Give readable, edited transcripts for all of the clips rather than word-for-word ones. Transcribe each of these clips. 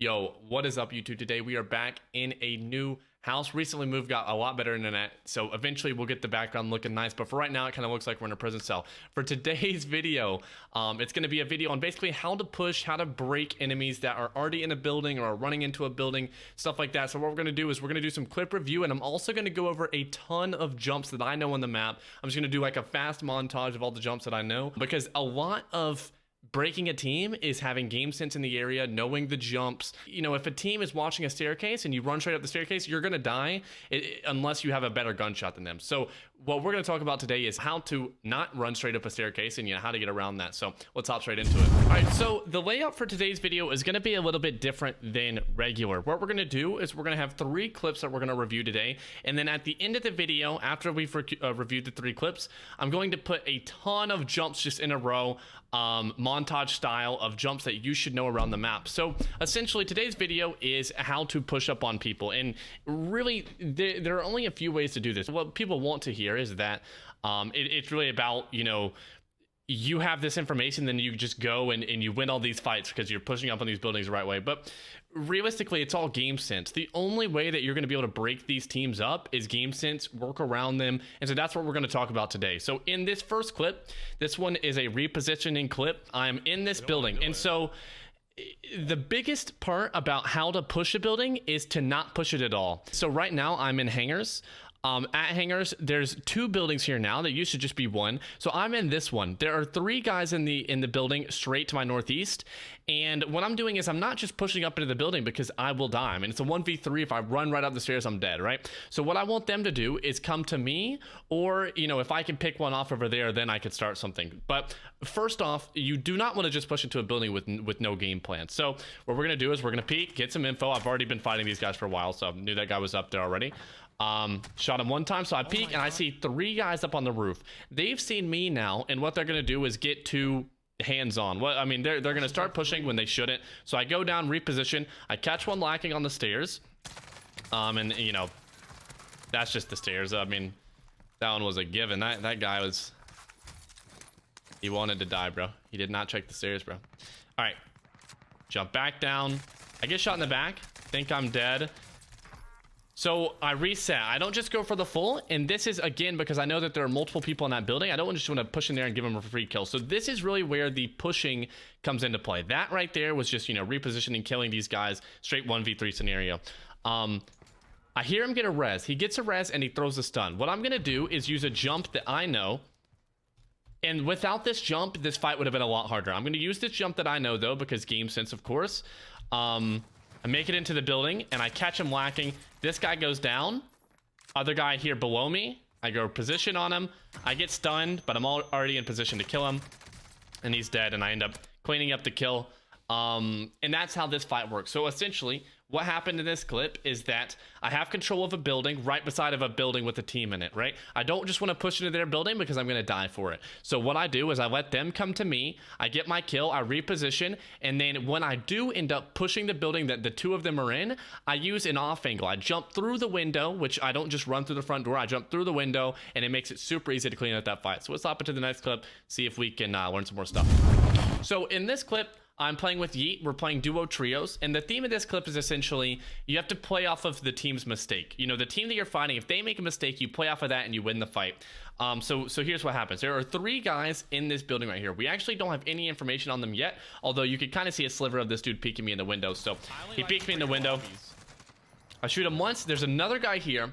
Yo, what is up, YouTube? Today we are back in a new house. Recently moved, got a lot better internet, so eventually we'll get the background looking nice, but for right now it kind of looks like we're in a prison cell. For today's video, it's going to be a video on basically how to push, how to break enemies that are already in a building or are running into a building, stuff like that. So what we're going to do is we're going to do some clip review, and I'm also going to go over a ton of jumps that I know on the map. I'm just going to do like a fast montage of all the jumps that I know, because a lot of breaking a team is having game sense in the area, knowing the jumps. You know, if a team is watching a staircase and you run straight up the staircase, you're gonna die unless you have a better gunshot than them. So what we're gonna talk about today is how to not run straight up a staircase and, you know, how to get around that. So let's hop straight into it. All right, so the layout for today's video is gonna be a little bit different than regular. What we're gonna do is we're gonna have 3 clips that we're gonna review today, and then at the end of the video, after we've reviewed the 3 clips, I'm going to put a ton of jumps just in a row, montage style of jumps that you should know around the map. So essentially today's video is how to push up on people, and really there are only a few ways to do this. What people want to hear is that it's really about, you know, you have this information, then you just go and you win all these fights because you're pushing up on these buildings the right way. But realistically, it's all game sense. The only way that you're going to be able to break these teams up is game sense, work around them. And so that's what we're going to talk about today. So in this first clip, this one is a repositioning clip. I'm in this building. And so the biggest part about how to push a building is to not push it at all. So right now I'm in hangars. At hangars, there's 2 buildings here now that used to just be 1. So I'm in this one. There are 3 guys in the building straight to my northeast, and what I'm doing is I'm not just pushing up into the building because I will die. I mean, it's a 1v3. If I run right up the stairs, I'm dead, right? So what I want them to do is come to me, or, you know, if I can pick one off over there, then I could start something. But first off, you do not want to just push into a building with no game plan. So what we're gonna do is we're gonna peek, get some info. I've already been fighting these guys for a while, so I knew that guy was up there already. Shot him one time, so I peek and I see 3 guys up on the roof. They've seen me now, and what they're gonna do is get too hands-on. Well, I mean, they're gonna start pushing when they shouldn't. So I go down, reposition, I catch one lacking on the stairs, and you know, that's just the stairs. I mean, that one was a given. That guy was, he wanted to die, bro. He did not check the stairs, bro. All right, jump back down. I get shot in the back, think I'm dead. So I reset. I don't just go for the full, and this is again because I know that there are multiple people in that building. I don't just want to push in there and give them a free kill. So this is really where the pushing comes into play. That right there was just, you know, repositioning, killing these guys, straight 1v3 scenario. I hear him get a res. He gets a res and he throws a stun. What I'm gonna do is use a jump that I know, and without this jump, this fight would have been a lot harder. I'm gonna use this jump that I know though, because game sense, of course. I make it into the building and I catch him lacking. This guy goes down. Other guy here below me. I go position on him. I get stunned, but I'm already in position to kill him. And he's dead, and I end up cleaning up the kill. And that's how this fight works. So essentially, what happened in this clip is that I have control of a building right beside of a building with a team in it, right? I don't just want to push into their building because I'm going to die for it. So what I do is I let them come to me, I get my kill, I reposition, and then when I do end up pushing the building that the 2 of them are in, I use an off angle. I jump through the window, which I don't just run through the front door, I jump through the window, and it makes it super easy to clean up that fight. So let's hop into the next clip, see if we can learn some more stuff. So in this clip, I'm playing with Yeet. We're playing duo trios, and the theme of this clip is essentially you have to play off of the team's mistake. You know, the team that you're fighting, if they make a mistake, you play off of that and you win the fight. So here's what happens. There are 3 guys in this building right here. We actually don't have any information on them yet, although you can kind of see a sliver of this dude peeking me in the window. So he peeked me in the window. I shoot him once. There's another guy here.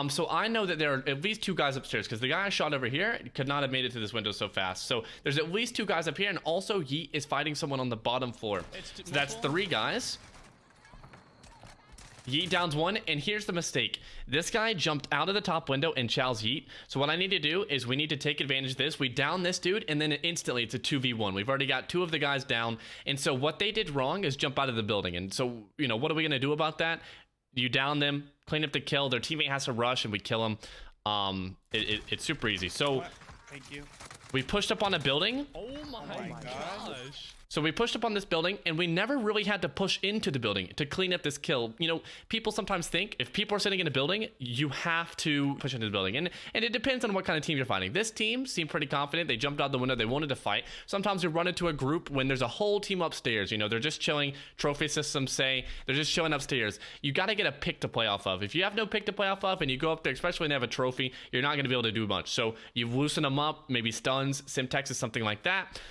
So I know that there are at least 2 guys upstairs, because the guy I shot over here could not have made it to this window so fast. So there's at least 2 guys up here, and also Yeet is fighting someone on the bottom floor. So that's 3 guys. Yeet downs 1, and here's the mistake. This guy jumped out of the top window and chows Yeet. So what I need to do is we need to take advantage of this. We down this dude, and then instantly it's a 2v1. We've already got 2 of the guys down, and so what they did wrong is jump out of the building. And so, you know, what are we going to do about that? You down them, clean up the kill, their teammate has to rush, and we kill him. It's super easy. So thank you. We pushed up on a building. Oh my gosh. So we pushed up on this building, and we never really had to push into the building to clean up this kill. You know, people sometimes think if people are sitting in a building, you have to push into the building. And it depends on what kind of team you're fighting. This team seemed pretty confident. They jumped out the window. They wanted to fight. Sometimes you run into a group when there's a whole team upstairs. You know, they're just chilling. Trophy systems say they're just chilling upstairs. You got to get a pick to play off of. If you have no pick to play off of and you go up there, especially when they have a trophy, you're not going to be able to do much. So you loosen them up, maybe stuns, Simtex is something like that.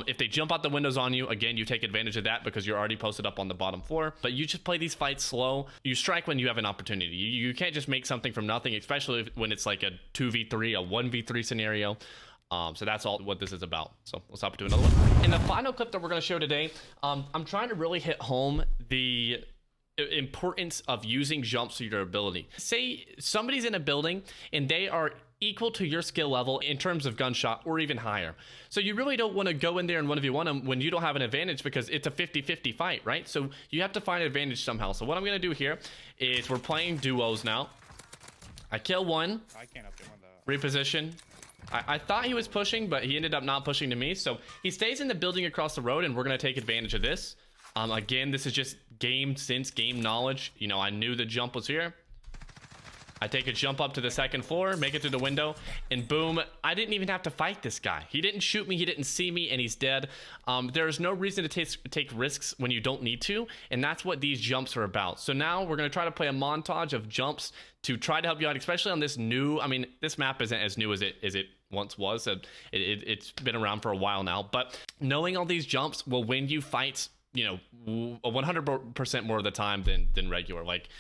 If they jump out the windows on you, again, you take advantage of that because you're already posted up on the bottom floor. But you just play these fights slow. You strike when you have an opportunity. You can't just make something from nothing, especially when it's like a 2v3, a 1v3 scenario. So that's all what this is about. So let's hop into another one. In the final clip that we're going to show today, I'm trying to really hit home the importance of using jumps to your ability. Say somebody's in a building and they are equal to your skill level in terms of gunshot or even higher. So you really don't want to go in there and 1v1 them when you don't have an advantage because it's a 50-50 fight, right? So you have to find an advantage somehow. So what I'm going to do here is we're playing duos now. I kill one. I can't reposition. I thought he was pushing, but he ended up not pushing to me. So he stays in the building across the road, and we're going to take advantage of this. Again, this is just game sense, game knowledge. You know, I knew the jump was here. I take a jump up to the second floor, make it through the window, and boom, I didn't even have to fight this guy. He didn't shoot me, he didn't see me, and he's dead. There's no reason to take risks when you don't need to, and that's what these jumps are about. So now we're going to try to play a montage of jumps to try to help you out, especially on this new, I mean, this map isn't as new as it once was. It's been around for a while now, but knowing all these jumps will win you fights, you know, 100% more of the time than regular. Like,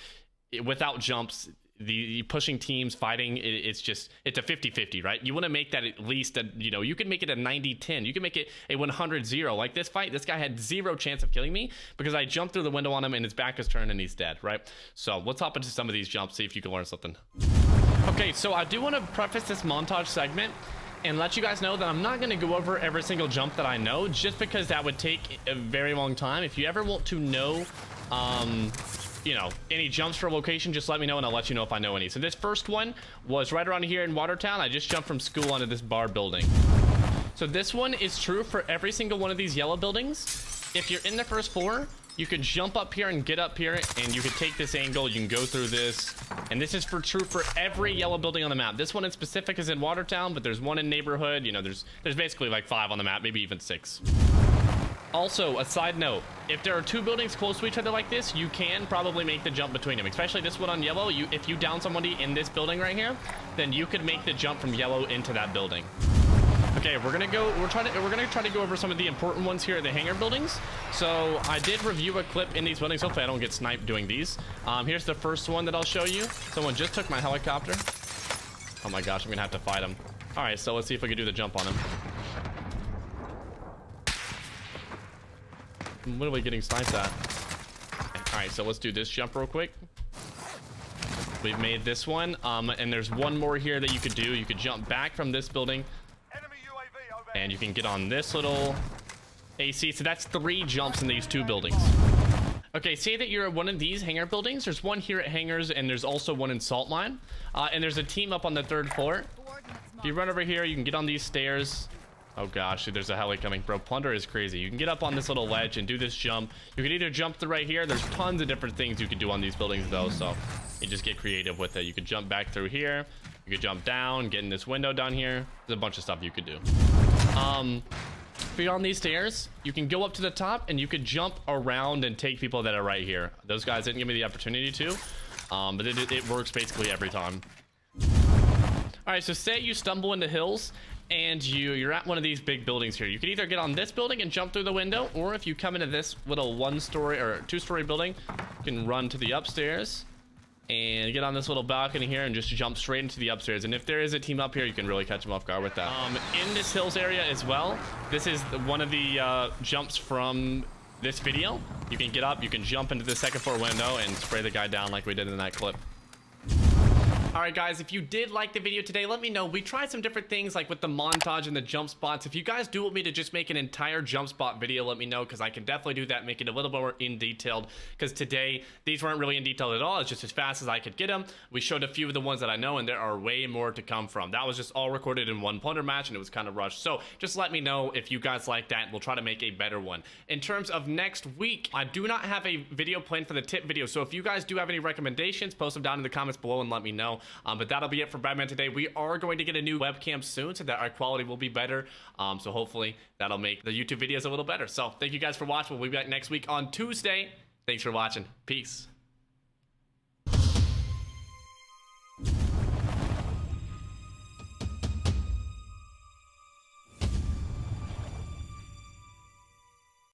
without jumps, the pushing teams fighting, it's a 50-50, right? You want to make that at least you can make it a 90-10. You can make it a 100-0. Like this fight, this guy had zero chance of killing me because I jumped through the window on him and his back is turned and he's dead, right? So let's hop into some of these jumps, see if you can learn something. Okay, so I do want to preface this montage segment and let you guys know that I'm not going to go over every single jump that I know, just because that would take a very long time. If you ever want to know you know, any jumps for a location, just let me know and I'll let you know if I know any. So this first one was right around here in Watertown. I just jumped from school onto this bar building. So this one is true for every single one of these yellow buildings. If you're in the first floor, you could jump up here and get up here and you could take this angle. You can go through this. And this is true for every yellow building on the map. This one in specific is in Watertown, but there's one in neighborhood. You know, there's basically like 5 on the map, maybe even 6. Also, a side note, if there are 2 buildings close to each other like this, you can probably make the jump between them, especially this one on yellow. If you down somebody in this building right here, then you could make the jump from yellow into that building. Okay, we're gonna try to go over some of the important ones here at the hangar buildings. So I did review a clip in these buildings. Hopefully I don't get sniped doing these. Here's the first one that I'll show you. Someone just took my helicopter. Oh my gosh, I'm gonna have to fight him. All right, so let's see if we can do the jump on him. I'm literally getting sniped at. All right, so let's do this jump real quick. We've made this one, and there's one more here that you could do. You could jump back from this building, and you can get on this little AC. So that's 3 jumps in these 2 buildings. Okay, say that you're at one of these hangar buildings. There's one here at hangars, and there's also one in salt mine. And there's a team up on the 3rd floor. If you run over here, you can get on these stairs. Oh gosh, there's a heli coming, bro. Plunder is crazy. You can get up on this little ledge and do this jump. You can either jump through right here. There's tons of different things you can do on these buildings though, so you just get creative with it. You could jump back through here. You could jump down, get in this window down here. There's a bunch of stuff you could do. If you're on these stairs, you can go up to the top and you could jump around and take people that are right here. Those guys didn't give me the opportunity to, but it works basically every time. All right, so say you stumble into hills and you're at one of these big buildings here. You can either get on this building and jump through the window, or if you come into this little 1-story or 2-story building, you can run to the upstairs and get on this little balcony here and just jump straight into the upstairs. And if there is a team up here, you can really catch them off guard with that. In this hills area as well, this is one of the jumps from this video. You can get up, you can jump into the 2nd floor window and spray the guy down like we did in that clip. All right, guys, if you did like the video today, let me know. We tried some different things like with the montage and the jump spots. If you guys do want me to just make an entire jump spot video, let me know, because I can definitely do that, make it a little more in detailed, because today these weren't really in detail at all. It's just as fast as I could get them. We showed a few of the ones that I know, and there are way more to come from. That was just all recorded in one plunder match, and it was kind of rushed. So just let me know if you guys like that. We'll try to make a better one. In terms of next week, I do not have a video planned for the tip video, so if you guys do have any recommendations, post them down in the comments below and let me know. But that'll be it for bbreadman today. We are going to get a new webcam soon so that our quality will be better. So hopefully that'll make the YouTube videos a little better. So thank you guys for watching. We'll be back next week on Tuesday. Thanks for watching. Peace.